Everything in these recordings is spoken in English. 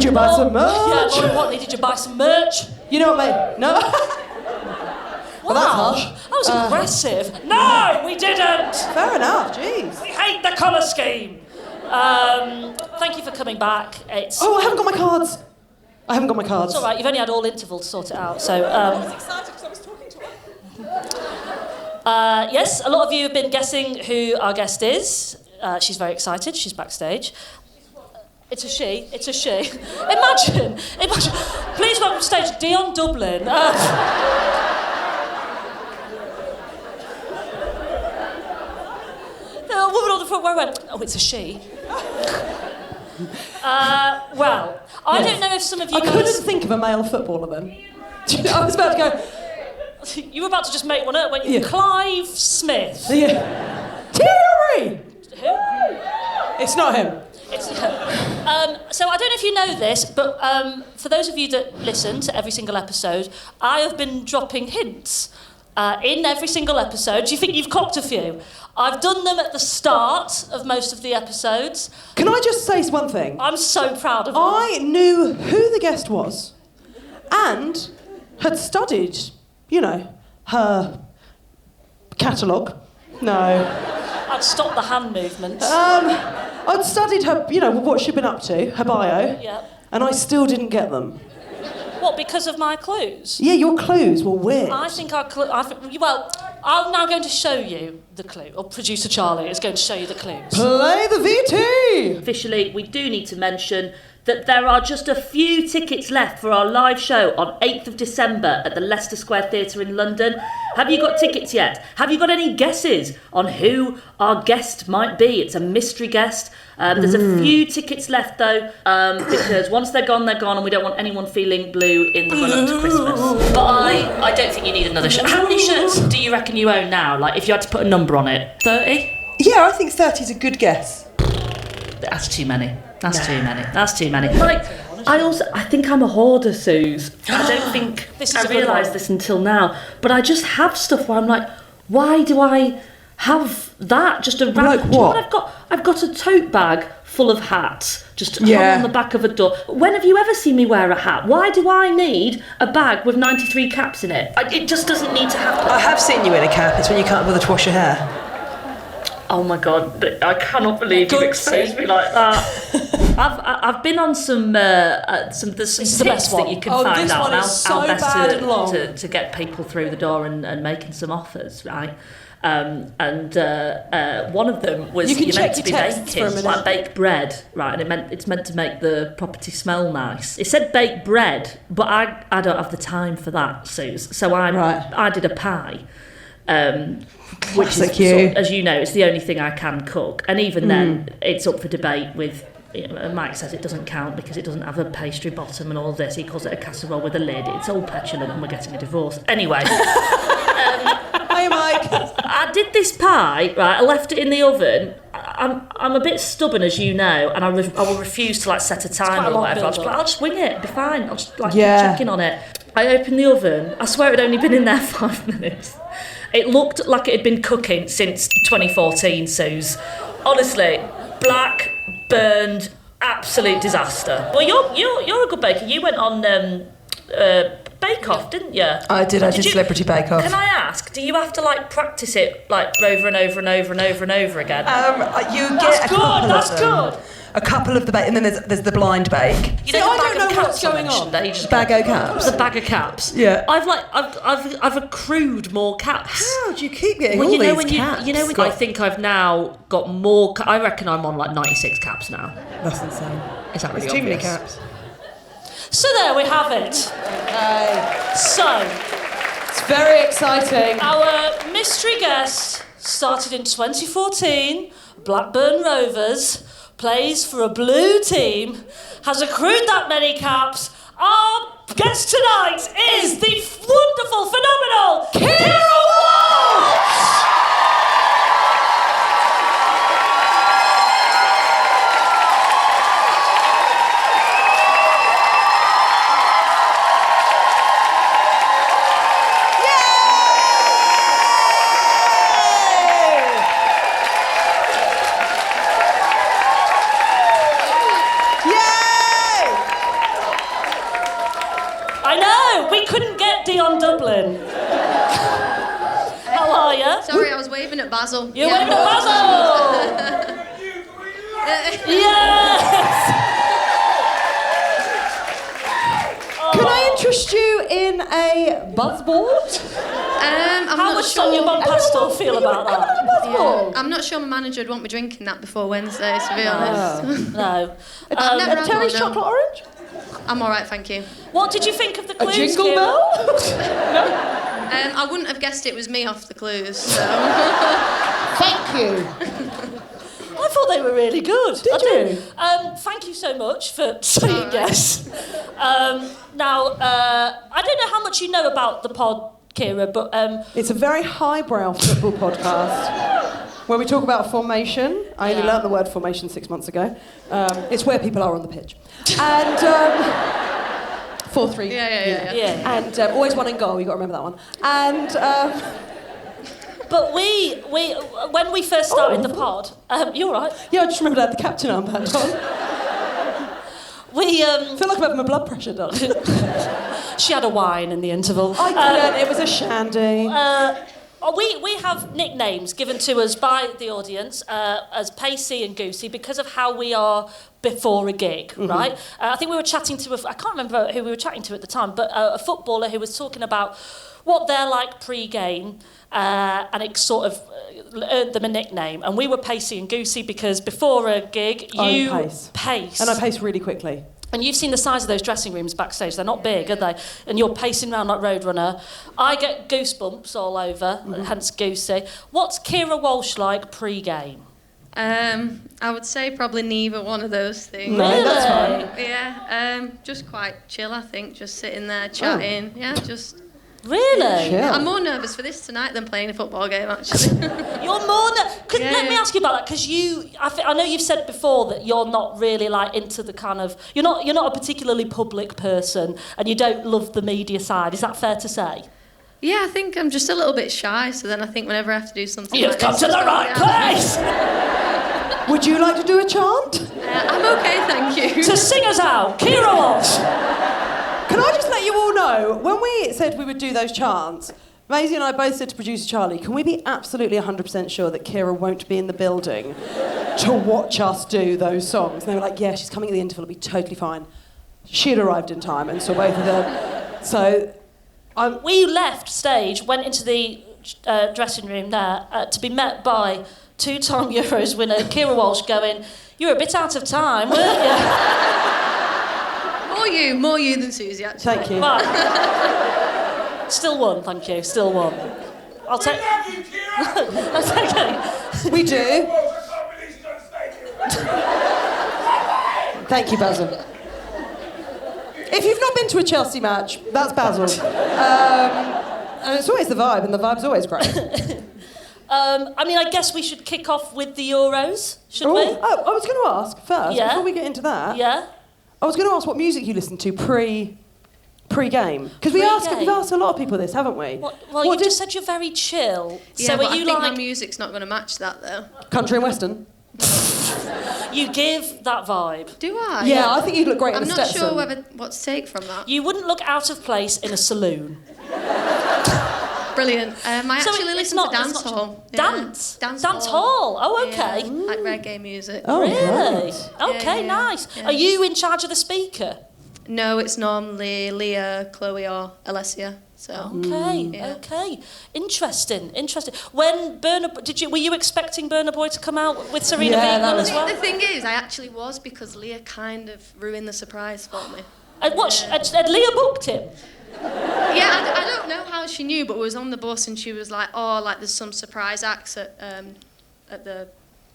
you buy some merch? Yeah, more importantly, did you buy some merch? You know what, mate? No. Wow, that's harsh. That was aggressive. No, we didn't. Fair enough, jeez. We hate the colour scheme. Thank you for coming back. Oh, I haven't got my cards. It's all right, you've only had all interval to sort it out, so... I was excited because I was talking to her. Yes, a lot of you have been guessing who our guest is. She's very excited, she's backstage. It's a she. Imagine. Please welcome to stage Dion Dublin. The woman on the front row went, oh, it's a she. Well, I don't know if some of you I couldn't think of a male footballer then. I was about to go... You were about to just make one up, weren't you? Yeah. Clive Smith. Yeah. Thierry! Who? It's not him. So I don't know if you know this, but for those of you that listen to every single episode, I have been dropping hints in every single episode. Do you think you've cocked a few? I've done them at the start of most of the episodes. Can I just say one thing? I'm so proud of you. I knew who the guest was and had studied, her catalogue. No. I'd stop the hand movements. I'd studied her, what she'd been up to, her bio. Yeah. And I still didn't get them. What, because of my clues? Yeah, your clues were weird. I think our clue... I'm now going to show you the clue, or producer Charlie is going to show you the clues. Play the VT! Officially, we do need to mention that there are just a few tickets left for our live show on 8th of December at the Leicester Square Theatre in London. Have you got tickets yet? Have you got any guesses on who our guest might be? It's a mystery guest. There's a few tickets left though, because once they're gone, and we don't want anyone feeling blue in the run-up to Christmas. But I don't think you need another shirt. How many shirts do you reckon you own now? Like, if you had to put a number on it? 30? Yeah, I think 30 is a good guess. That's too many. That's too many. Like, I think I'm a hoarder, Suze. I don't think I realised this until now, but I just have stuff where I'm like, why do I have that? Just a random... Like Do you know what? what I've got a tote bag full of hats, just hung Yeah. on the back of a door. When have you ever seen me wear a hat? Why do I need a bag with 93 caps in it? It just doesn't need to happen. I have seen you in a cap. It's when you can't bother to wash your hair. Oh my God, I cannot believe you've exposed me like that. I've been on some there's some tips that you can find out how best to get people through the door and making some offers, right? And one of them was you you're meant to be texts for a baking, minute. like baked bread, right? And it's meant to make the property smell nice. It said baked bread, but I don't have the time for that, Suze. So I did a pie. Which is, as you know, it's the only thing I can cook, and even then, it's up for debate. With Mike says it doesn't count because it doesn't have a pastry bottom and all this. He calls it a casserole with a lid. It's all petulant, and we're getting a divorce anyway. Hey, Mike. I did this pie, right? I left it in the oven. I'm a bit stubborn, as you know, and I will refuse to set a timer or whatever. I'll just wing it. It'll be fine. I'll just keep checking on it. I opened the oven. I swear it'd only been in there 5 minutes. It looked like it had been cooking since 2014, Suze. Honestly, black, burned, absolute disaster. Well, you're a good baker. You went on Bake Off, didn't you? I did Celebrity Bake Off. Can I ask, do you have to practice it over and over and over and over and over again? That's good. A couple of the bake, and then there's the blind bake. You know, I don't know what's going on. Bag o' caps. The bag of caps. Yeah. I've accrued more caps. How do you keep getting Well, all you know these when caps? you know when I think I've now got more. I reckon I'm on 96 caps now. That's insane. Is that really It's too many obvious? caps. So there we have it. So, It's very exciting. our mystery guest started in 2014, Blackburn Rovers, plays for a blue team, has accrued that many caps. Our guest tonight is the wonderful, phenomenal Keira Walsh! Dion Dublin. How are you? Sorry, I was waving at Basil. You're waving at Basil! Yes! Can I interest you in a buzzboard? I'm How not would sure. Sonia Bonpastor feel about that? Yeah. I'm not sure my manager would want me drinking that before Wednesday, to be honest. No. I've never had Terry's one, no. chocolate orange? I'm all right, thank you. What did you think of the A clues, jingle Keira? bell? I wouldn't have guessed it was me off the clues, so... Thank you. I thought they were really good. Did you? Thank you so much for saying yes. Now, I don't know how much you know about the pod, Keira, but... It's a very highbrow football podcast where we talk about formation. I only learnt the word formation 6 months ago. It's where people are on the pitch. And 4-3. Yeah. And always one in goal. You got to remember that one. And But we when we first started the pod, you're right. yeah, I just remembered I had the captain armband on. We I feel like I'm having my blood pressure done. she had a wine in the interval. I didn't. It was a shandy. We have nicknames given to us by the audience as Pacey and Goosey because of how we are before a gig, right? I think we were chatting to I can't remember who we were chatting to at the time, but a footballer who was talking about what they're like pre-game, and it sort of earned them a nickname. And we were Pacey and Goosey because before a gig, you pace. And I pace really quickly. And you've seen the size of those dressing rooms backstage. They're not big, are they? And you're pacing around like Roadrunner. I get goosebumps all over, hence Goosey. What's Keira Walsh like pre-game? I would say probably neither one of those things. No, that's fine. Yeah, just quite chill, I think. Just sitting there chatting. Yeah, just... Really? Yeah. I'm more nervous for this tonight than playing a football game, actually. You're more... Let me ask you about that, because I know you've said before that you're not really like into the kind of... You're not a particularly public person, and you don't love the media side. Is that fair to say? Yeah, I think I'm just a little bit shy, so then I think whenever I have to do something You've like come this, to the just right go down. place! Would you like to do a chant? I'm okay, thank you. To sing us out, Keira Walsh! Can I just let you all know, when we said we would do those chants, Maisie and I both said to producer Charlie, can we be absolutely 100% sure that Keira won't be in the building to watch us do those songs? And they were like, yeah, she's coming at the interval, it'll be totally fine. She had arrived in time and saw both of them. So... We left stage, went into the dressing room there to be met by two-time Euros winner Keira Walsh going, you were a bit out of time, weren't you? More you than Suzi, actually. Thank you. Right. Still one, thank you, still one. I'll take... That's okay. We do. Thank you, Basil. If you've not been to a Chelsea match, that's Basil. And it's always the vibe, and the vibe's always great. I mean, I guess we should kick off with the Euros, should we? Oh, I was going to ask first, before we get into that. Yeah? I was going to ask what music you listened to pre-game. Because we've asked a lot of people this, haven't we? Well, you just said you're very chill. Yeah, so but are you I think like... my music's not going to match that, though. Country and Western? You give that vibe. Do I? Yeah, I think you'd look great in I'm a not Stetson. sure what to take from that. You wouldn't look out of place in a saloon. Brilliant. I So actually it's listen not- to it's dance not- hall. Dance? Dance Dance hall. hall? Oh, okay. Yeah, like reggae music. Oh, Really? right. Okay, Yeah. nice. Yeah. Are you in charge of the speaker? No, it's normally Leah, Chloe, or Alessia. So. Okay, Yeah. okay. Interesting. When were you expecting Burna Boy to come out with Serena Yeah, that Wiegman was- as well? The thing is, I actually was because Leah kind of ruined the surprise for me. Had Leah booked him? Yeah, I don't know how she knew, but we was on the bus and she was like, "Oh, like there's some surprise acts at the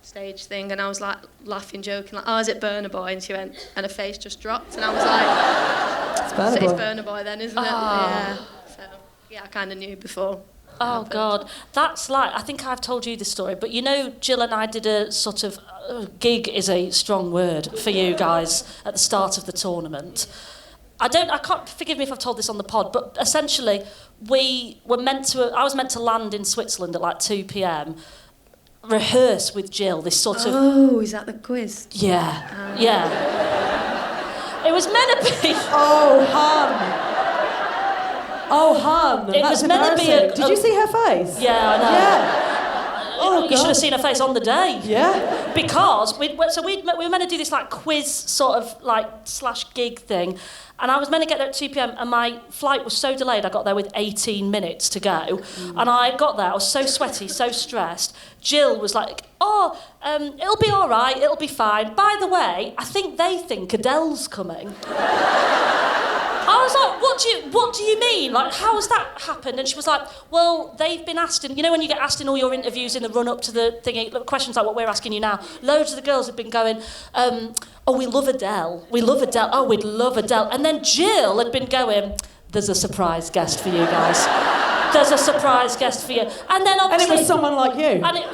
stage thing," and I was like laughing, joking, like, "Oh, is it Burna Boy?" And she went, and her face just dropped, and I was like, It's Burna "So it's Boy. Burna Boy then, isn't it?" Yeah. So yeah, I kind of knew before. Oh, God. That's like, I think I've told you this story, but you know, Jill and I did a sort of, gig is a strong word for you guys at the start of the tournament. I can't, forgive me if I've told this on the pod, but essentially, I was meant to land in Switzerland at like 2 p.m, rehearse with Jill, this sort of... Oh, is that the quiz? Yeah, yeah. It was meant to be... Oh, hun. Oh, hun, It that's was meant to be embarrassing. Did you see her face? Yeah, I know. Yeah. Oh, You should have seen her face on the day. Yeah. Because we were meant to do this like quiz sort of like / gig thing, and I was meant to get there at 2 p.m. and my flight was so delayed I got there with 18 minutes to go, and I got there, I was so sweaty, so stressed. Jill was like, it'll be all right, it'll be fine. By the way, I think they think Adele's coming. I was like, what do you mean? Like, how has that happened? And she was like, well, they've been asked in, you know when you get asked in all your interviews in the run-up to the thingy, questions like what we're asking you now, loads of the girls have been going, oh, we love Adele, oh, we'd love Adele. And then Jill had been going, there's a surprise guest for you guys. There's a surprise guest for you. And then obviously... And it was someone like you. And it...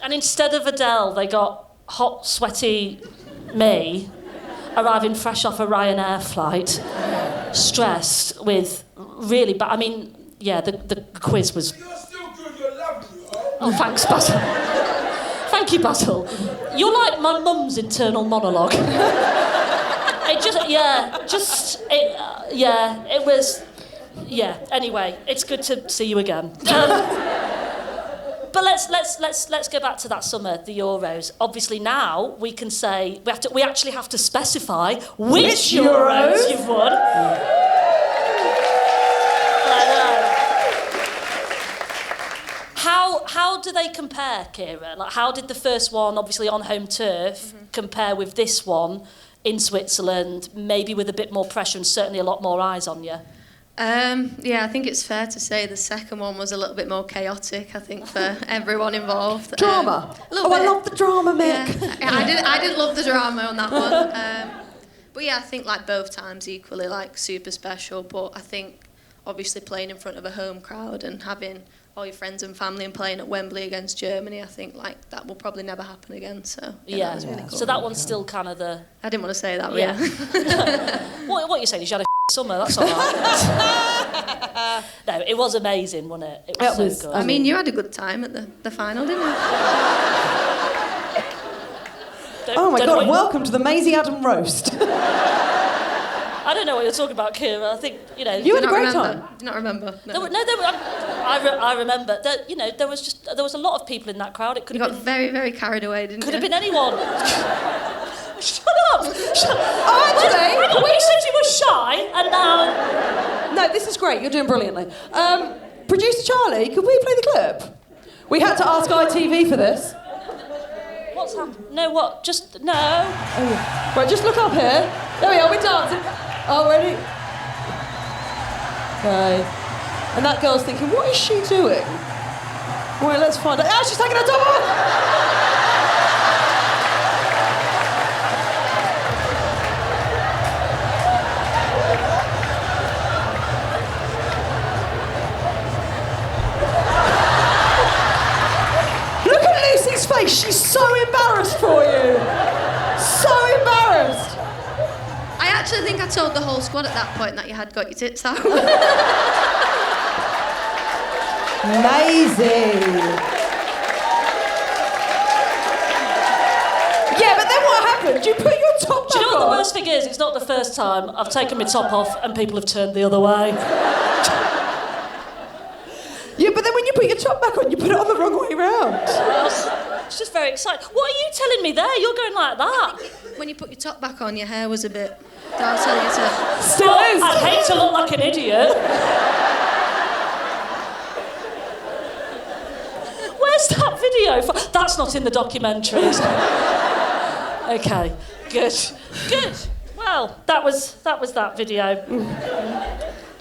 And instead of Adele, they got hot, sweaty me, arriving fresh off a Ryanair flight, stressed with really bad... I mean, yeah, the quiz was... You're still good, you're lovely. Oh, thanks, Basil. Thank you, Basil. You're like my mum's internal monologue. It was... Yeah, anyway, it's good to see you again. But let's go back to that summer, the Euros. Obviously now we can say we actually have to specify which Euros you've won. How do they compare, Keira? Like, how did the first one, obviously on home turf, compare with this one in Switzerland? Maybe with a bit more pressure and certainly a lot more eyes on you. Yeah, I think it's fair to say the second one was a little bit more chaotic, I think, for everyone involved. Drama. A bit. I love the drama, Mick. Yeah, I didn't love the drama on that one. But yeah, I think like both times equally like super special. But I think obviously playing in front of a home crowd and having all your friends and family and playing at Wembley against Germany, I think like that will probably never happen again. So yeah, that was really cool. So that one's still kind of the... I didn't want to say that, but yeah. What are you saying? You had a summer, that's all right. No, it was amazing, wasn't it? It was so good. I mean, you had a good time at the final, didn't you? Oh my God, welcome to the Maisie Adam roast. I don't know what you're talking about, Keira. I think, you know... You had a great time. Do not remember. No. I remember that, you know, there was a lot of people in that crowd. It could have got been... very, very carried away, didn't you? Could have been anyone. Shut up! Oh, actually... Hang on, you said you were shy, and now... No, this is great. You're doing brilliantly. Producer Charlie, could we play the clip? We had to ask ITV for this. What's happened? No, what? Just... No. Oh, yeah. Right, just look up here. There we are, we're dancing. Oh, ready? Okay. And that girl's thinking, what is she doing? Right, let's find out. Ah, she's taking her top off! Look at Lucy's face. She's so embarrassed for you. So embarrassed. I actually think I told the whole squad at that point that you had got your tits out. Maisie. Yeah, but then what happened? You put your top back on. Do you know what the worst thing is? It's not the first time I've taken my top off and people have turned the other way. Yeah, but then when you put your top back on, you put it on the wrong way round. It's just very exciting. What are you telling me there? You're going like that. When you put your top back on, your hair was a bit... I'll tell you to... Still is. I'd hate to look like an idiot. Where's that video? That's not in the documentaries. Okay, good. Well, that was that video.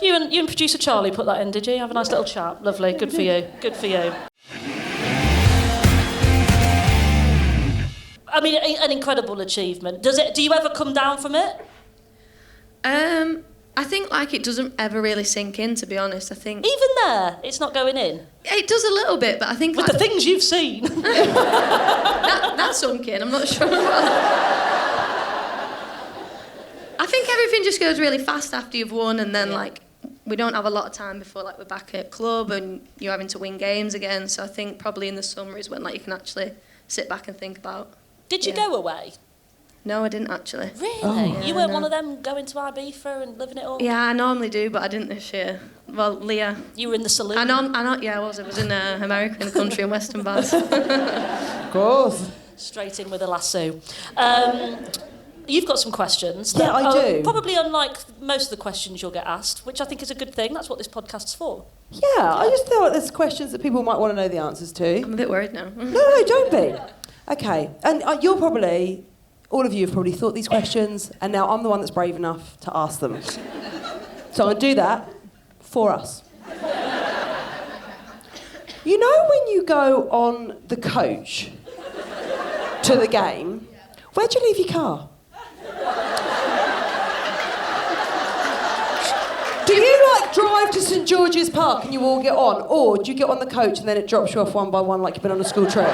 You and producer Charlie put that in, did you? Have a nice little chat. Lovely. Good for you. Good for you. I mean, an incredible achievement. Do you ever come down from it? I think like it doesn't ever really sink in, to be honest. I think even there, it's not going in. It does a little bit, but I think with like, the things you've seen. that sunk in. I'm not sure. I think everything just goes really fast after you've won, and then like we don't have a lot of time before like we're back at club and you're having to win games again. So I think probably in the summer is when like you can actually sit back and think about. Did you go away? No, I didn't actually. Really? Yeah, You weren't no. one of them going to Ibiza and living it up? Yeah, I normally do, but I didn't this year. Well, Leah. You were in the saloon? Yeah, I was. I was in America, in the country, in Western Bass. Of course. Straight in with a lasso. You've got some questions. Yeah, I do. Probably unlike most of the questions you'll get asked, which I think is a good thing. That's what this podcast's for. Yeah, I just feel like there's questions that people might want to know the answers to. I'm a bit worried now. No, don't be. Okay, and you're probably, all of you have probably thought these questions, and now I'm the one that's brave enough to ask them. So I'm going to do that for us. You know when you go on the coach to the game, where do you leave your car? Do you drive to St George's Park and you all get on, or do you get on the coach and then it drops you off one by one like you've been on a school trip?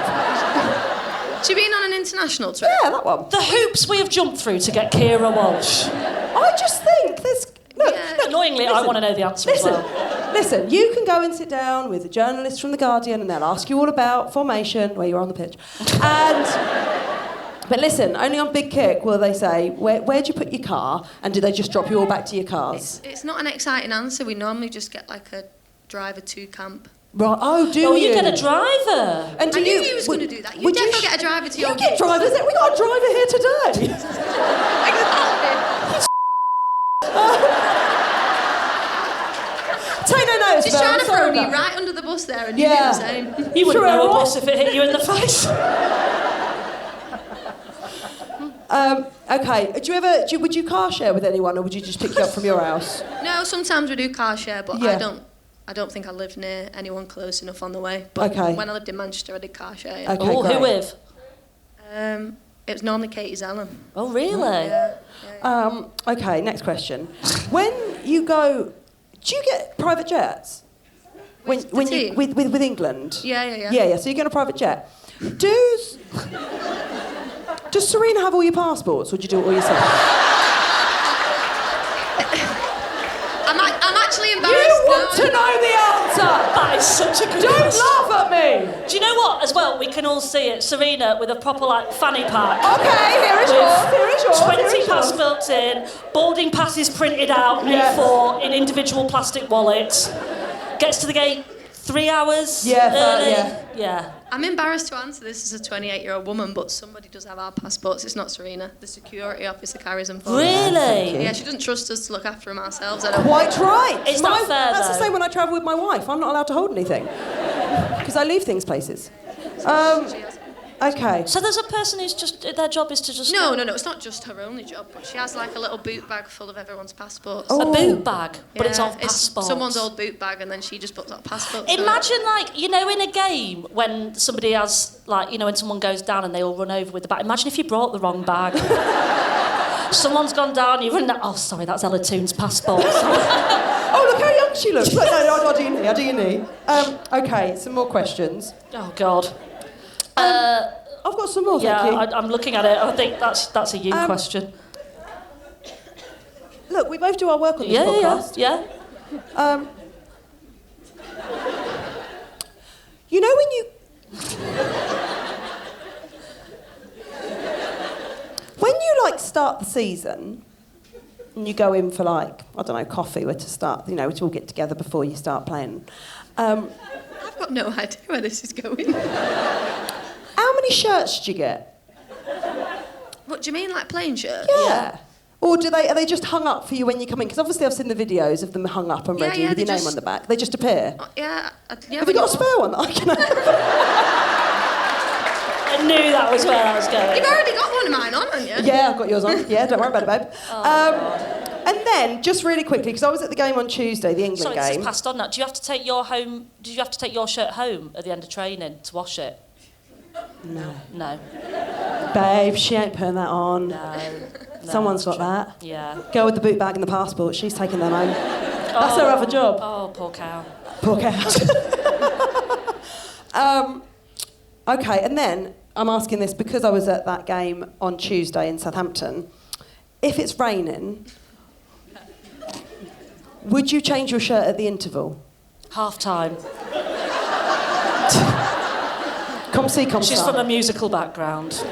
Do you mean on an international trip? Yeah, that one. The hoops we have jumped through to get Keira Walsh. I just think there's... Look, Annoyingly, I want to know the answer as well. Listen, you can go and sit down with a journalist from The Guardian and they'll ask you all about formation, where you're on the pitch. But listen, only on Big Kick will they say, where'd you put your car? And do they just drop you all back to your cars? It's not an exciting answer. We normally just get like a driver to camp. Right, oh, do you? You get a driver. And do I knew you was going to do that. You definitely get a driver to your You get gigs. drivers, we got a driver here today. Take no notice, Just trying to Sorry throw me about that. right under the bus there, and you did the same. You wouldn't Sure, know a what? bus if it hit you in the face. Okay, would you car share with anyone, or would you just pick you up from your house? No, sometimes we do car share, but Yeah. I don't think I lived near anyone close enough on the way. But Okay. when I lived in Manchester, I did car share. Yeah. Okay, Oh, great. who with? It was normally Katie Zellum. Oh, really? Yeah. Okay, next question. When you go, do you get private jets? With the When team? you with England? Yeah. Yeah. So you get a private jet. Does Serena have all your passports, or do you do it all yourself? I'm actually embarrassed. You want now. to know the answer? That is such a good Don't question. laugh at me. Do you know what, as well, we can all see it. Serena with a proper, fanny pack. Okay, here is yours. Here is yours. 20 here is yours. passports in, boarding passes printed out, Yes. A4 in individual plastic wallets. Gets to the gate 3 hours Yeah, early. yeah. I'm embarrassed to answer this as a 28-year-old woman, but somebody does have our passports. It's not Serena. The security officer carries them for us. Really? Yeah, she doesn't trust us to look after them ourselves. I don't. Quite right. It's not fair, That's the though. same when I travel with my wife. I'm not allowed to hold anything because I leave things places. Okay. So there's a person who's just, their job is to just... No, it's not just her only job, but she has like a little boot bag full of everyone's passports. A boot bag, but Yeah, it's of passports. someone's old boot bag, and then she just puts up passports. on it. Imagine, in a game when somebody has, when someone goes down and they all run over with the bag. Imagine if you brought the wrong bag. Someone's gone down, you run. Oh, sorry, that's Ella Toon's passport. Oh, look how young she looks. Look, no, I do your knee. Okay, some more questions. Oh God. I've got some more, thank you. I'm looking at it. I think that's a you question. Look, we both do our work on this podcast. Yeah. You know when you... when you, start the season, and you go in for, coffee, where to start, to all get together before you start playing. I've got no idea where this is going. How many shirts do you get? What do you mean, like plain shirts? Yeah. Or are they just hung up for you when you come in? Because obviously I've seen the videos of them hung up and ready with your name on the back. They just appear. Yeah. Have you got a spare one that I can have? I knew that was where I was going. You've already got one of mine on, haven't you? Yeah, I've got yours on. Yeah, don't worry about it, babe. And then, just really quickly, because I was at the game on Tuesday, the England Sorry, this game. is passed on now. Did you have to take your shirt home at the end of training to wash it? No. Babe, she ain't putting that on. No. Someone's got that. Yeah. Girl with the boot bag and the passport, she's taking them home. That's her other job. Oh, poor cow. Poor cow. Okay, and then I'm asking this because I was at that game on Tuesday in Southampton. If it's raining, would you change your shirt at the interval? Half time. Come see, come She's start. from a musical background.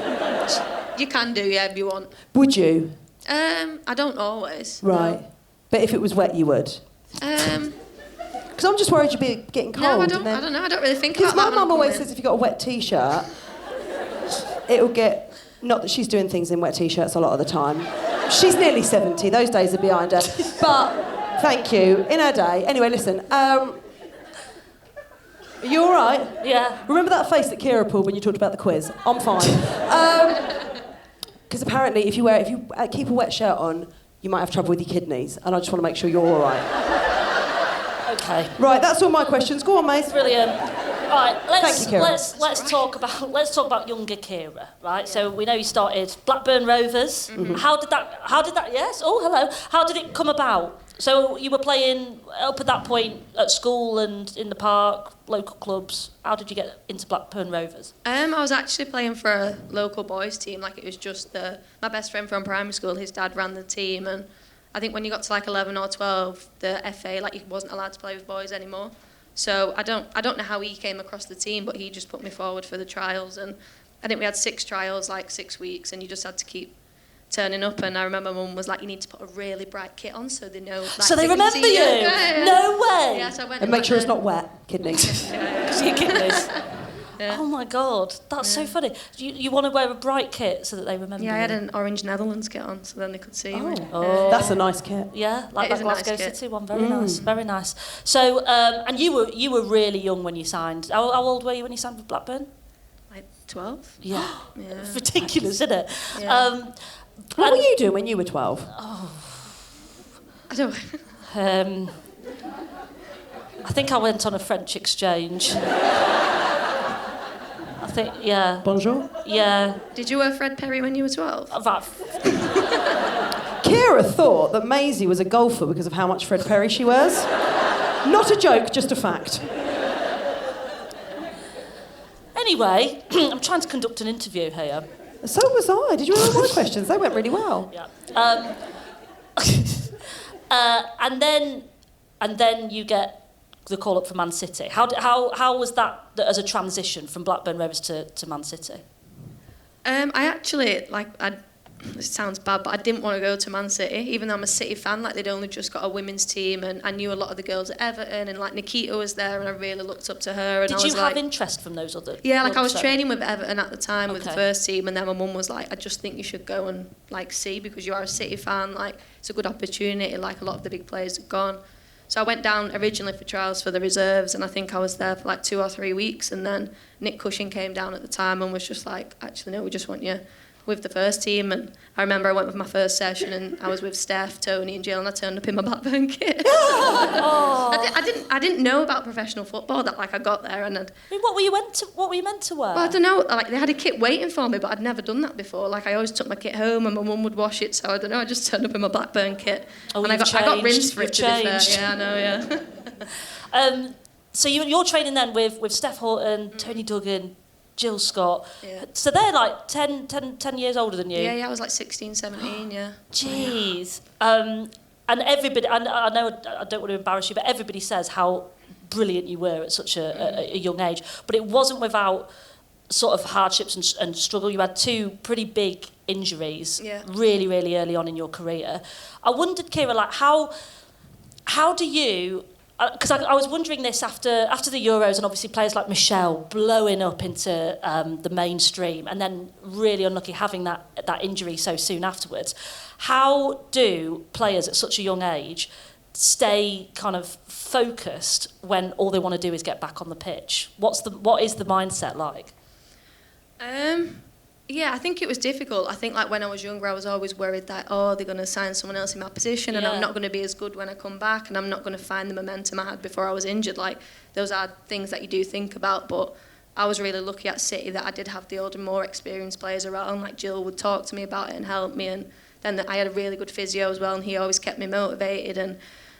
You can do, yeah, if you want. Would you? I don't always. Right. No. But if it was wet, you would? Because I'm just worried you'd be getting cold. No, I don't know. I don't really think about that. Because my mum always says if you've got a wet T-shirt, it'll get... Not that she's doing things in wet T-shirts a lot of the time. She's nearly 70. Those days are behind her. But, thank you. In her day. Anyway, listen. Are you all right? Yeah. Remember that face that Keira pulled when you talked about the quiz? I'm fine. Because apparently, if you keep a wet shirt on, you might have trouble with your kidneys. And I just want to make sure you're all right. Okay. Right, that's all my questions. Go on, Maisie. Brilliant. Right, Thank you, Keira. let's talk about younger Keira, right? Yeah. So we know you started Blackburn Rovers. Mm-hmm. How did that yes? Oh, hello. How did it come about? So you were playing up at that point at school and in the park, local clubs. How did you get into Blackburn Rovers? I was actually playing for a local boys team. Like, it was just my best friend from primary school. His dad ran the team, and I think when you got to like 11 or 12, the FA, like, you wasn't allowed to play with boys anymore. So I don't know how he came across the team, but he just put me forward for the trials, and I think we had 6 trials, like 6 weeks, and you just had to keep turning up. And I remember Mum was like, you need to put a really bright kit on so they know. Like, so they remember you? Yeah. No way. Yeah, so I went and make sure it's not wet, kidneys. Because your kidneys. Yeah. Oh my God, that's so funny. You want to wear a bright kit so that they remember you? Yeah, I had an orange Netherlands kit on so then they could see me. Oh. That's a nice kit. Yeah, like that Glasgow nice City one. Very nice, very nice. So, and you were really young when you signed. How old were you when you signed with Blackburn? Like 12. Yeah. It's ridiculous, isn't it? Yeah. What were you doing when you were 12? I don't. I think I went on a French exchange. I think, yeah. Bonjour. Yeah. Did you wear Fred Perry when you were 12? About Keira thought that Maisie was a golfer because of how much Fred Perry she wears. Not a joke, just a fact. Anyway, I'm trying to conduct an interview here. So was I. Did you remember my questions? They went really well. Yeah. And then you get the call up for Man City. How was that as a transition from Blackburn Rovers to Man City? I actually, this sounds bad, but I didn't want to go to Man City, even though I'm a City fan. Like, they'd only just got a women's team, and I knew a lot of the girls at Everton, and like Nikita was there, and I really looked up to her. And Did I was you have interest from those other? Yeah, like I was training with Everton at the time with the Okay. first team, and then my mum was like, I just think you should go and like see, because you are a City fan. Like, it's a good opportunity. Like, a lot of the big players have gone. So I went down originally for trials for the reserves, and I think I was there for like 2 or 3 weeks, and then Nick Cushing came down at the time and was just like, actually no, we just want you with the first team. And I remember I went with my first session, and I was with Steph, Tony and Jill, and I turned up in my Blackburn kit. I didn't know about professional football, that like I got there and I mean, what were you meant to wear? well, I don't know, like they had a kit waiting for me, but I'd never done that before. Like, I always took my kit home and my mum would wash it, so I don't know, I just turned up in my Blackburn kit. Oh, and I got rinsed for it, to be fair. Changed. Yeah, I know, yeah. So you're training then with Steph Horton, Tony Duggan, Jill Scott. Yeah. So they're like 10 years older than you. Yeah, I was like 16, 17, yeah. Jeez. And everybody, I know I don't want to embarrass you, but everybody says how brilliant you were at such a young age. But it wasn't without sort of hardships and struggle. You had 2 pretty big injuries really, really early on in your career. I wondered, Keira, like how do you... Because I was wondering this after the Euros, and obviously players like Michelle blowing up into the mainstream, and then really unlucky having that injury so soon afterwards. How do players at such a young age stay kind of focused when all they want to do is get back on the pitch? What is the mindset like? Yeah, I think it was difficult. I think like when I was younger, I was always worried that, they're going to sign someone else in my position, and I'm not going to be as good when I come back, and I'm not going to find the momentum I had before I was injured. Like, those are things that you do think about, but I was really lucky at City that I did have the older, more experienced players around. Like, Jill would talk to me about it and help me, and then I had a really good physio as well, and he always kept me motivated.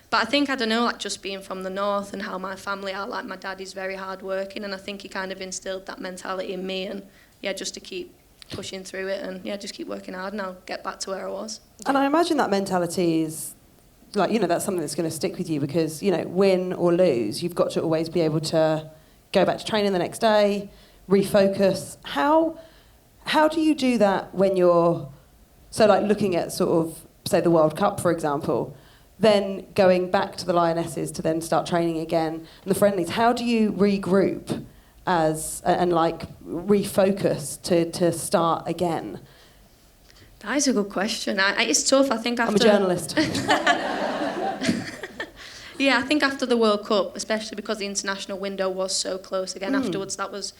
But I think, I don't know, like just being from the north and how my family are, like my dad is very hardworking, and I think he kind of instilled that mentality in me, and just to keep pushing through it, and just keep working hard, and I'll get back to where I was. And I imagine that mentality is, like, that's something that's going to stick with you, because, win or lose, you've got to always be able to go back to training the next day, refocus. How how do you do that when you're, so like looking at sort of, say, the World Cup, for example, then going back to the Lionesses to then start training again, and the friendlies, how do you regroup and like refocus to start again? That is a good question. It's tough. I think after... I'm a journalist. Yeah, I think after the World Cup, especially because the international window was so close again afterwards, that was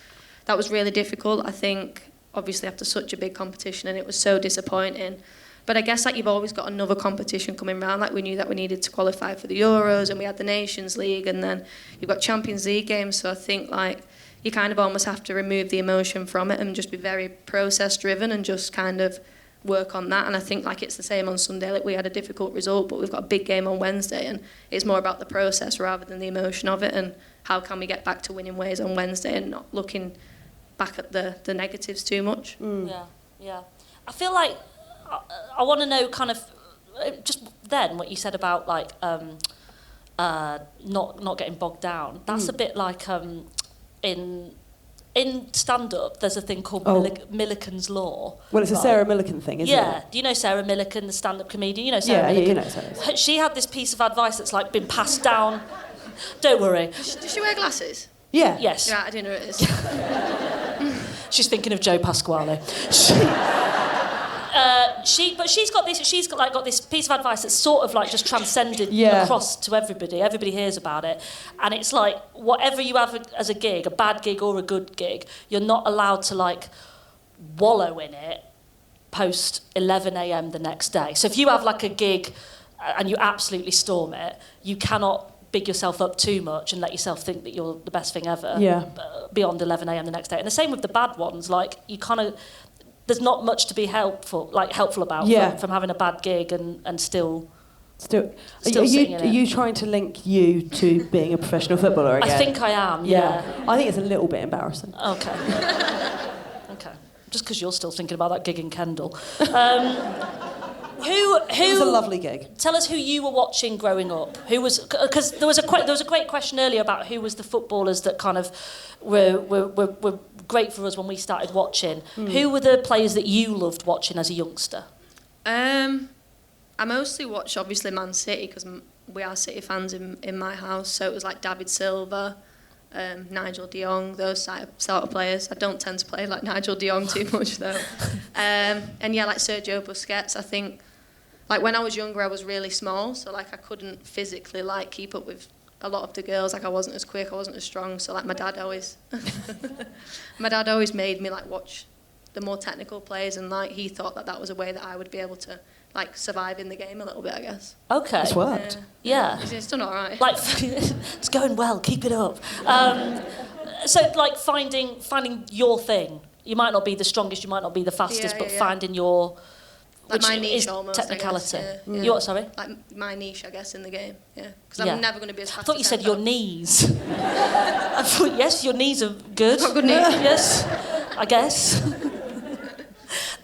really difficult. I think, obviously, after such a big competition, and it was so disappointing. But I guess like you've always got another competition coming round. Like we knew that we needed to qualify for the Euros, and we had the Nations League, and then you've got Champions League games. So I think like you kind of almost have to remove the emotion from it and just be very process driven and just kind of work on that. And I think like it's the same on Sunday. Like we had a difficult result, but we've got a big game on Wednesday, and it's more about the process rather than the emotion of it, and how can we get back to winning ways on Wednesday and not looking back at the negatives too much. Yeah. I feel like I want to know kind of just then what you said about like not getting bogged down. That's a bit like in stand-up, there's a thing called Millikan's Law. Well, it's a Sarah Millikan thing, isn't it? Yeah. Do you know Sarah Millikan, the stand-up comedian? You know Sarah Millikan? Yeah, you know Sarah. She had this piece of advice that's like been passed down. Don't worry. Does she wear glasses? Yeah. Yes. Yeah, I didn't know it is. She's thinking of Joe Pasquale. She's got this piece of advice that's sort of like just transcended across to everybody. Everybody hears about it, and it's like whatever you have as a gig, a bad gig or a good gig, you're not allowed to like wallow in it post 11 a.m. the next day. So if you have like a gig and you absolutely storm it, you cannot big yourself up too much and let yourself think that you're the best thing ever beyond 11 a.m. the next day. And the same with the bad ones. Like you kind of, there's not much to be helpful about from having a bad gig and still are you trying to link you to being a professional footballer again? I think I am, yeah. I think it's a little bit embarrassing. Okay. Just because you're still thinking about that gig in Kendal. Who? It was a lovely gig. Tell us who you were watching growing up. Who was? Because there was a great question earlier about who was the footballers that kind of were great for us when we started watching. Who were the players that you loved watching as a youngster? I mostly watch obviously Man City because we are City fans in my house. So it was like David Silva, Nigel de Jong, those sort of players. I don't tend to play like Nigel de Jong too much though. And yeah, like Sergio Busquets. I think like when I was younger, I was really small, so like I couldn't physically like keep up with a lot of the girls. Like I wasn't as quick, I wasn't as strong. So like my dad always made me like watch the more technical players, and like he thought that was a way that I would be able to like survive in the game a little bit, I guess. Okay. It's worked. Yeah. It's done all right. Like it's going well. Keep it up. So like finding your thing. You might not be the strongest, you might not be the fastest, but finding your like my niche is almost, technicality. I guess, yeah. You what, sorry? Like my niche, I guess, in the game, yeah. Because I'm never going to be as fast I thought you said your knees. I thought, yes, your knees are good. Got good knees. Yes, I guess.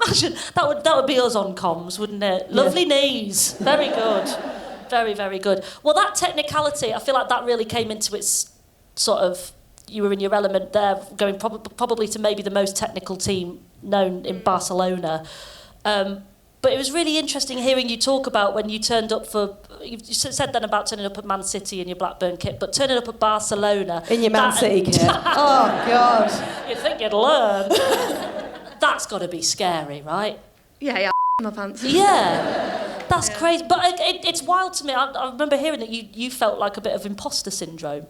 Imagine, that would be us on comms, wouldn't it? Lovely knees. Very good. Very, very good. Well, that technicality, I feel like that really came into its sort of... You were in your element there, going probably to maybe the most technical team known in Barcelona. But it was really interesting hearing you talk about when you turned up for... You said then about turning up at Man City in your Blackburn kit, but turning up at Barcelona... In your Man City kit. Oh, God. You'd think you'd learn. That's got to be scary, right? Yeah, my pants. Yeah. That's crazy. But it's wild to me. I remember hearing that you felt like a bit of imposter syndrome.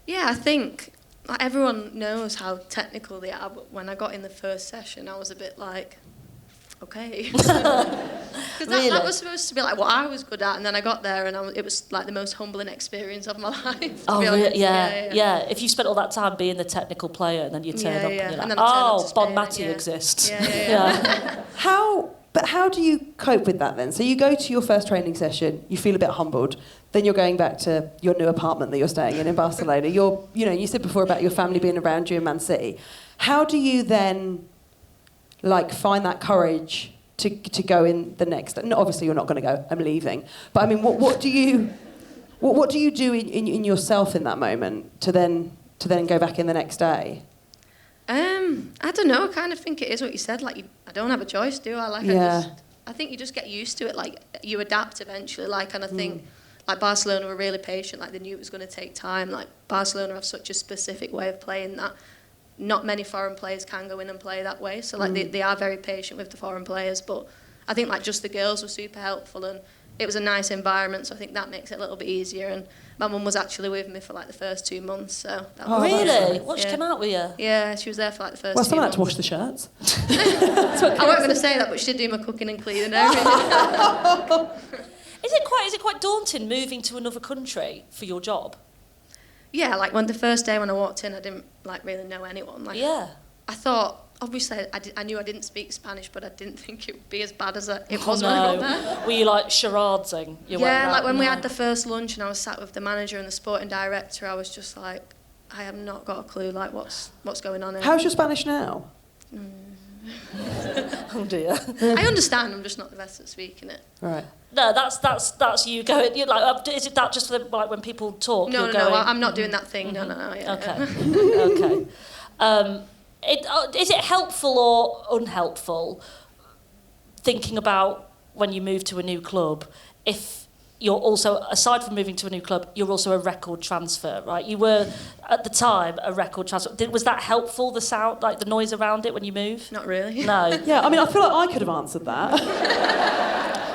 Yeah, I think... Like, everyone knows how technical they are, but when I got in the first session, I was a bit like, okay. Because that was supposed to be like what I was good at, and then I got there, and it was like the most humbling experience of my life. Oh, really? Yeah. If you spent all that time being the technical player, and then you turn up and you're like, oh, Bon Matty exists. Yeah. How do you cope with that then? So you go to your first training session, you feel a bit humbled, then you're going back to your new apartment that you're staying in Barcelona. You said before about your family being around you in Man City. How do you then find that courage to go in the next? No, obviously you're not going to go, I'm leaving. But I mean, what do you do in yourself in that moment to then go back in the next day? I don't know. I kind of think it is what you said. Like, I don't have a choice, do I? Like, I think you just get used to it. Like, you adapt eventually. Like, and I think, like, Barcelona were really patient. Like, they knew it was going to take time. Like, Barcelona have such a specific way of playing that not many foreign players can go in and play that way. So, like, they are very patient with the foreign players. But I think, like, just the girls were super helpful, and it was a nice environment. So I think that makes it a little bit easier. And my mum was actually with me for, like, the first 2 months. So that was Really? What, she came out with you? Yeah, she was there for, like, the first 2 Well, months. someone had to wash the shirts. I wasn't going to say that, but she did do my cooking and cleaning and everything. Is it quite daunting moving to another country for your job? Yeah, like, when the first day when I walked in, I didn't, like, really know anyone. Like, Yeah. I thought, obviously, I knew I didn't speak Spanish, but I didn't think it would be as bad as it was when I got there. Were you, like, charadesing? Yeah, like, when we had the first lunch and I was sat with the manager and the sporting director, I was just like, I have not got a clue, like, what's going on here. How's your Spanish now? Oh, dear. I understand, I'm just not the best at speaking it. Right. No, that's you going. You're like, is it that just for the, like when people talk? No, you're no, going, I'm not doing that thing. No. Yeah, Okay. Okay. Is it helpful or unhelpful thinking about when you move to a new club? If you're also, aside from moving to a new club, you're also a record transfer, right? You were at the time a record transfer. Was that helpful? The sound, like the noise around it when you move? Not really. No. Yeah, I mean, I feel like I could have answered that.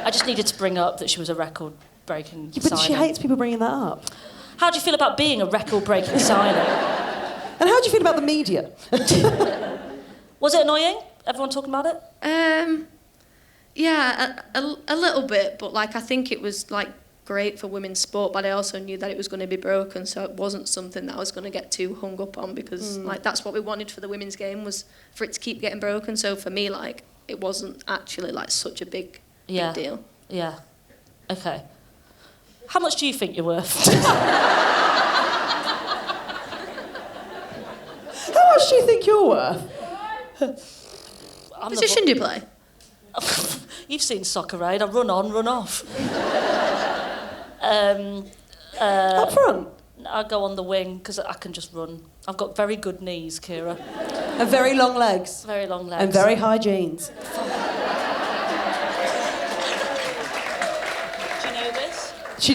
I just needed to bring up that she was a record-breaking But signing. she hates people bringing that up. How do you feel about being a record-breaking signing? And how do you feel about the media? Was it annoying? Everyone talking about it? Yeah, a little bit, but like I think it was like great for women's sport, but I also knew that it was going to be broken, so it wasn't something that I was going to get too hung up on because like that's what we wanted for the women's game was for it to keep getting broken. So for me, like it wasn't actually like such a big deal. Yeah. Okay. How much do you think you're worth? How much do you think you're worth? I'm Position do you play? You've seen Soccer Aid. I run on, run off. Up front? I go on the wing because I can just run. I've got very good knees, Keira. And very long legs. Very long legs. And very high jeans. Do you know this?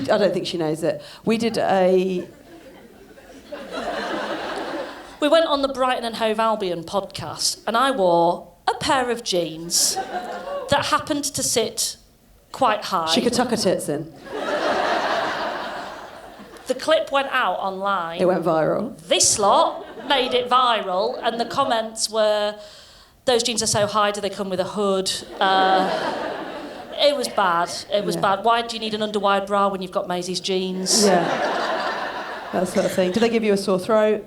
I don't think she knows it. We did a... We went on the Brighton and Hove Albion podcast and I wore a pair of jeans that happened to sit quite high. She could tuck her tits in. The clip went out online. It went viral. This lot made it viral, and the comments were, "Those jeans are so high, do they come with a hood?" It was bad. It was bad. Why do you need an underwired bra when you've got Maisie's jeans? Yeah. That sort of thing. Did they give you a sore throat?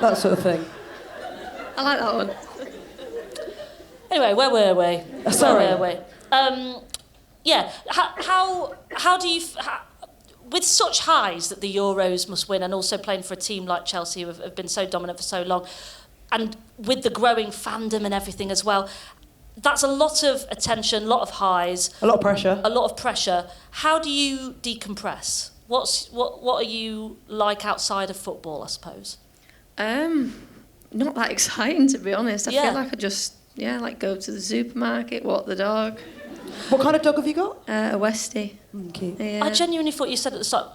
That sort of thing. I like that one. Anyway, where were we? Sorry. Where were we? Yeah. How do you... with such highs that the Euros must win, and also playing for a team like Chelsea who have been so dominant for so long, and with the growing fandom and everything as well, that's a lot of attention, a lot of highs. A lot of pressure. A lot of pressure. How do you decompress? What are you like outside of football, I suppose? Not that exciting, to be honest. I Yeah. feel like I just, like go to the supermarket, walk the dog. What kind of dog have you got? A Westie. Cute. Yeah. I genuinely thought you said at the start,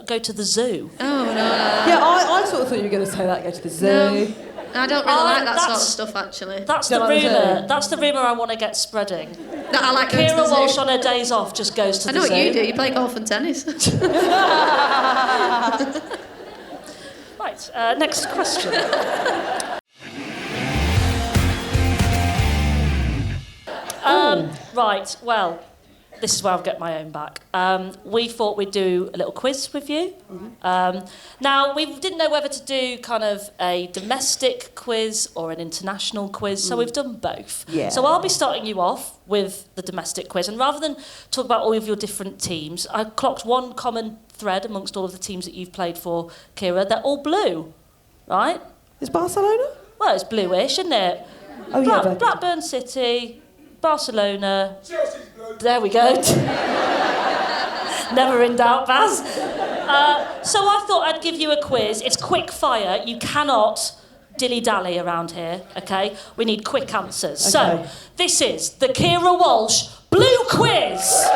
go to the zoo. Oh, no. Yeah, I sort of thought you were going to say that, go to the zoo. No. I don't really like that sort of that's- stuff, actually. That's Don't the like the rumour. zoo? That's the rumour I want to get spreading. No, I like going to the Keira zoo. Walsh on her days off just goes to I the know zoo. what you do. You play golf and tennis. Right, next question. Right, well, this is where I'll get my own back. We thought we'd do a little quiz with you. Now, we didn't know whether to do kind of a domestic quiz or an international quiz, so we've done both. Yeah. So I'll be starting you off with the domestic quiz, and rather than talk about all of your different teams, I clocked one common thread amongst all of the teams that you've played for, Keira. They're all blue, right? Is Barcelona? Well, it's bluish, isn't it? Oh, yeah, but... Blackburn City, Barcelona. Chelsea's blue. There we go. Never in doubt, Baz. So I thought I'd give you a quiz. It's quick fire. You cannot dilly-dally around here, OK? We need quick answers. Okay. So, this is the Keira Walsh Blue Quiz.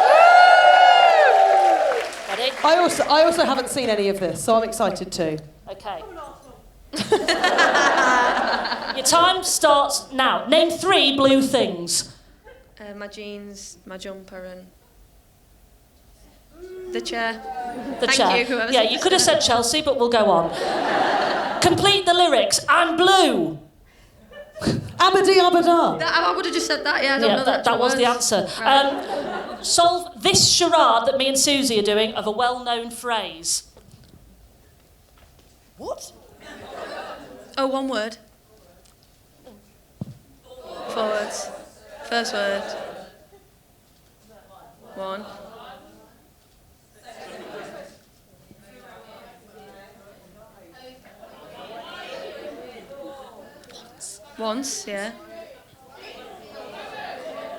Ready? I also haven't seen any of this, so I'm excited too. OK. Your time starts now. Name 3 blue things. My jeans, my jumper, and the chair. The Thank chair. you, whoever Yeah, said you the could have chair. said Chelsea, but we'll go on. Complete the lyrics. And blue. Abadi abada. I would have just said that, yeah, I don't know that was the words. answer. Right. Solve this charade that me and Suzi are doing of a well-known phrase. What? Oh, one word. 4 words. First word. 1. Once, yeah.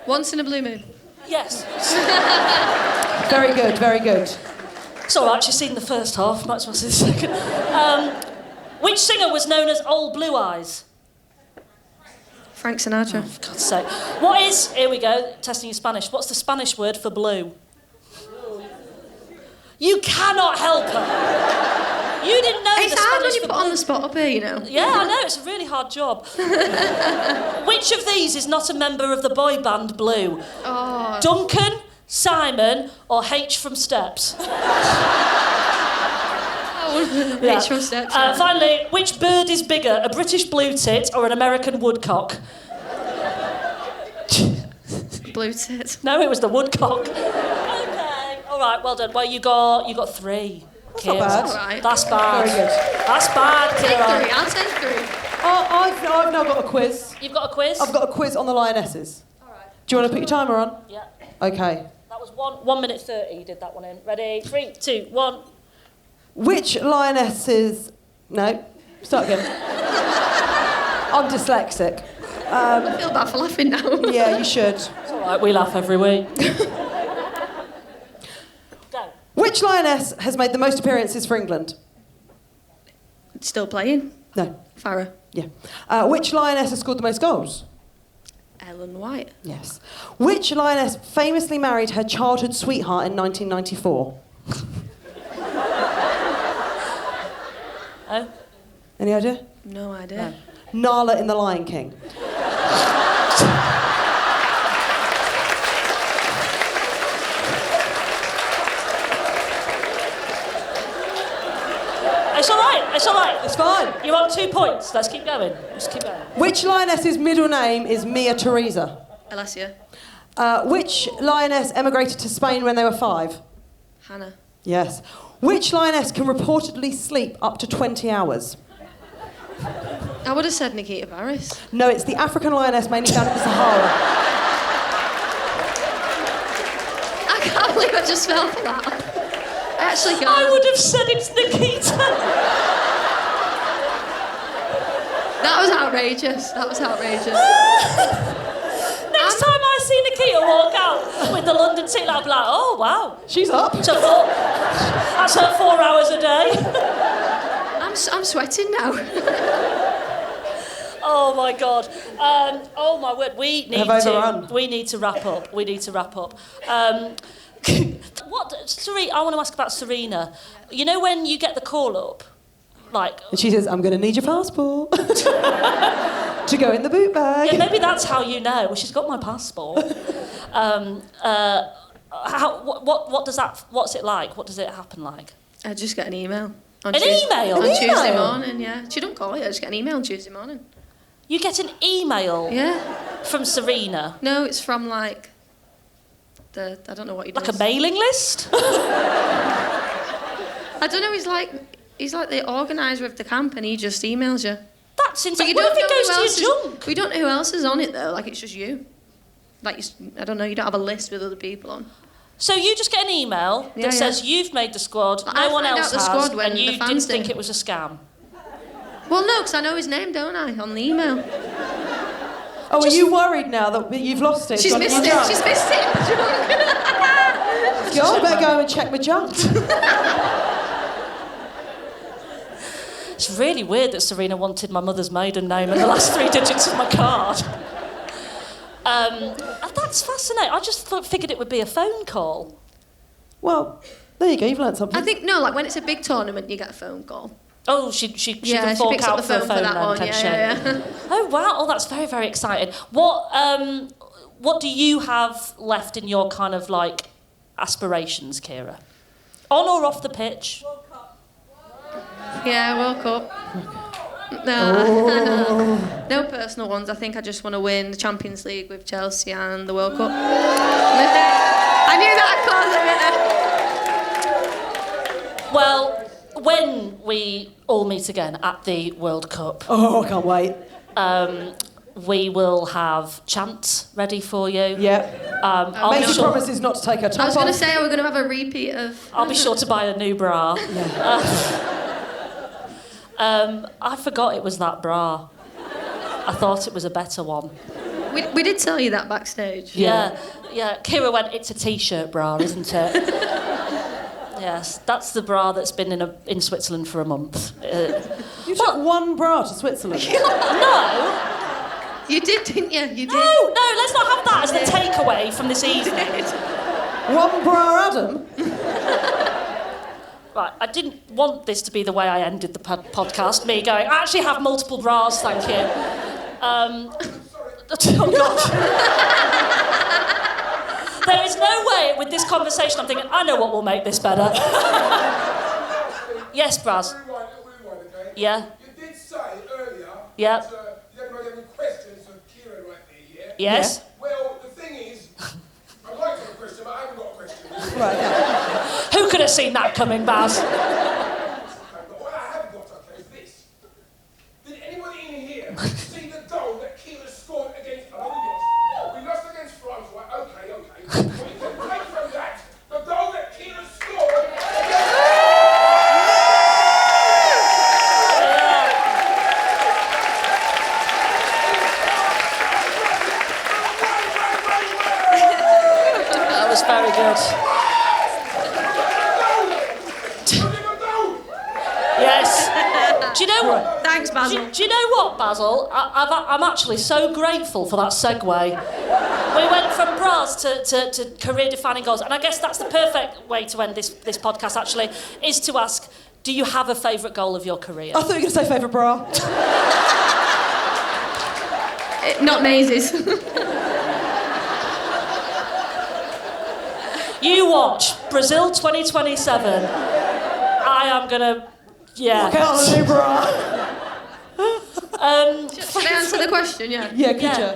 Once in a blue moon. Yes. Very good, very good. It's all right, she's seen the first half, might as well see the second. Which singer was known as Old Blue Eyes? Frank Sinatra. For God's sake. What is, here we go, testing your Spanish. What's the Spanish word for blue? You cannot help her. You didn't know It's the hard when Spanish you for put blue. on the spot up here, you know. Yeah, I know, it's a really hard job. Which of these is not a member of the boy band Blue? Oh. Duncan, Simon, or H from Steps? Yeah. H from Steps. Finally, which bird is bigger, a British blue tit or an American woodcock? Blue tit. No, it was the woodcock. Okay, all right, well done. Well, you got 3. That's not Keira. bad. All right. That's bad. Very good. That's bad, Take 3. Keira. I'll take 3. I've now got a quiz. You've got a quiz? I've got a quiz on the Lionesses. All right. Do you want to put your timer on? Yeah. Okay. That was 1 minute 30. You did that one in. Ready? 3, 2, 1. Which Lionesses... No, start again. I'm dyslexic. I feel bad for laughing now. Yeah, you should. It's all right. We laugh every week. Go. Which Lioness has made the most appearances for England? Still playing? No. Farah. Yeah. Which Lioness has scored the most goals? Ellen White. Yes. Which Lioness famously married her childhood sweetheart in 1994? Oh? Any idea? No idea. Nala in The Lion King. It's all right. It's all right. It's fine. You're on 2 points. Let's keep going. Let's keep going. Which Lioness's middle name is Mia Teresa? Alessia. Which Lioness emigrated to Spain when they were 5? Hannah. Yes. Which Lioness can reportedly sleep up to 20 hours? I would have said Nikita Paris. No, it's the African Lioness mainly found in the Sahara. I can't believe I just fell for that. I actually can't. I would have said it's Nikita. That was outrageous. That was outrageous. Next time I see Nikita walk out with the London ticket, I'll be like, oh, wow. She's up. That's her 4 hours a day. I'm sweating now. Oh my God. Oh my word. We need to wrap up. We need to wrap up. I want to ask about Serena. You know when you get the call up, like. And she says, I'm going to need your passport to go in the boot bag. Yeah, maybe that's how you know. Well, she's got my passport. What does that? What's it like? What does it happen like? I just get an email. On An email? On An Tuesday email? morning, yeah. She don't call it, I just get an email on Tuesday morning. You get an email Yeah. from Serena. No, it's from like I don't know what he does. Like a mailing list? I don't know, he's like the organiser of the camp and he just emails you. That's But insane. you What don't if it know goes who to else your is, junk? we don't know who else is on it though, like it's just you. Like, I don't know, you don't have a list with other people on. So you just get an email that Yeah, yeah. says you've made the squad, But no I one find else out the has, squad when and the you fans didn't do. think it was a scam. Well, no, because I know his name, don't I, on the email. Oh, are you worried now that you've lost it? She's missed it. She's missed it. I better go and check my junk. It's really weird that Serena wanted my mother's maiden name and the last 3 digits of my card. And that's fascinating. I just figured it would be a phone call. Well, there you go. You've learned something. I think, no, like when it's a big tournament, you get a phone call. Oh, she can Yeah, she fork picks out up the phone for that then, one. can she? Yeah. Oh, wow. Oh, that's very, very exciting. What do you have left in your kind of, like, aspirations, Keira? On or off the pitch? Yeah, World Cup. No, no personal ones. I think I just want to win the Champions League with Chelsea and the World Cup. I knew that'd cause a bit. Well, when we all meet again at the World Cup, Oh, I can't wait. we will have chants ready for you. Yeah. I'll be Maisie sure. promises not to take her top I was going to off. say, are we going to have a repeat of... I'll be sure to buy a new bra. I forgot it was that bra. I thought it was a better one. We did tell you that backstage. Yeah. Keira went, it's a T-shirt bra, isn't it? Yes, that's the bra that's been in Switzerland for a month. You took one bra to Switzerland. No, You did, didn't you? You did. no, let's not have that as the takeaway from this evening. One bra, Adam. Right, I didn't want this to be the way I ended the podcast, me going, I actually have multiple bras, thank you. Oh, God. There is no way with this conversation I'm thinking, I know what will make this better. Yes, Braz. Rewind, okay? Yeah. You did say earlier Yeah. that you don't have any questions for Keira right there, yeah? Yes? Well, the thing is, I'd like to have a question, but I haven't got a question. Right, yeah. Who could have seen that coming, Baz? But what I have got, okay, is this. Did anybody in here see the goal that Keira scored against... I know we lost against France, right? Okay. But you can take from that the goal that Keira scored That was very good. Yes. Do you know what? Thanks, Basil. Do you know what, Basil? I'm actually so grateful for that segue. We went from bras to career-defining goals, and I guess that's the perfect way to end this podcast, actually, is to ask, do you have a favourite goal of your career? I thought you were going to say favourite bra. Not Maisie's. You watch Brazil 2027. I am going to... Yeah. Look out on a new bra. Should I answer the question? Yeah. Yeah, could Yeah.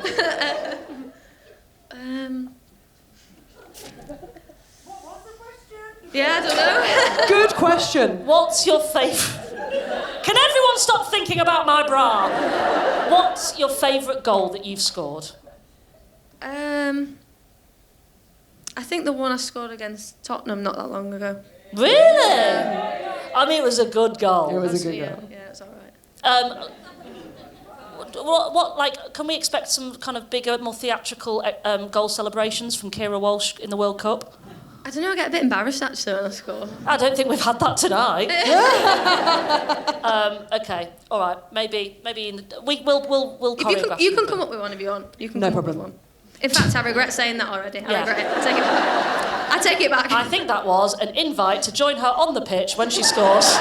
Um. Yeah, I don't know. Good question. What's your favourite... Can everyone stop thinking about my bra? What's your favourite goal that you've scored? I think the one I scored against Tottenham not that long ago. Really? I mean, it was a good goal. It was a good Yeah, goal. yeah, it's all right. Like, can we expect some kind of bigger, more theatrical goal celebrations from Keira Walsh in the World Cup? I don't know, I get a bit embarrassed actually when I score. I don't think we've had that tonight. Okay, all right, maybe we'll choreograph. You can come up with one if you want. You can No come up with problem. one. In fact, I regret saying that already. I Yeah. regret it. I take it back. I think that was an invite to join her on the pitch when she scores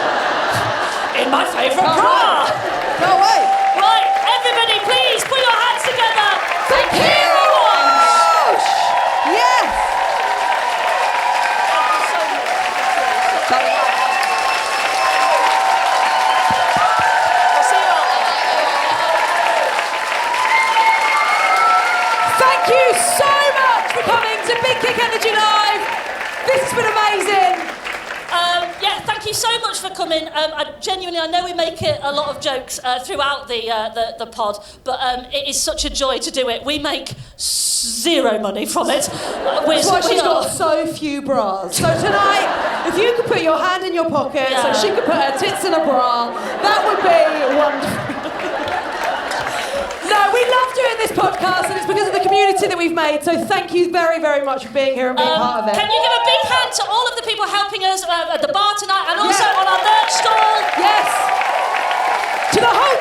in my favourite bra. Can't wait. Right, everybody, please put your hands together for Keira Walsh. Yes. Thank you so much for coming to Big Kick Energy Live. This has been amazing. Yeah, thank you so much for coming. I know we make it a lot of jokes throughout the pod, but it is such a joy to do it. We make zero money from it. That's why she's got so few bras. So tonight, if you could put your hand in your pocket Yeah. so she could put her tits in a bra, that would be wonderful. No, we love doing this podcast, and it's because of the community that we've made. So thank you very, very much for being here and being part of it. Can you give a big hand to all of the people helping us at the bar tonight and also Yeah. on our merch stall? Yes. to the whole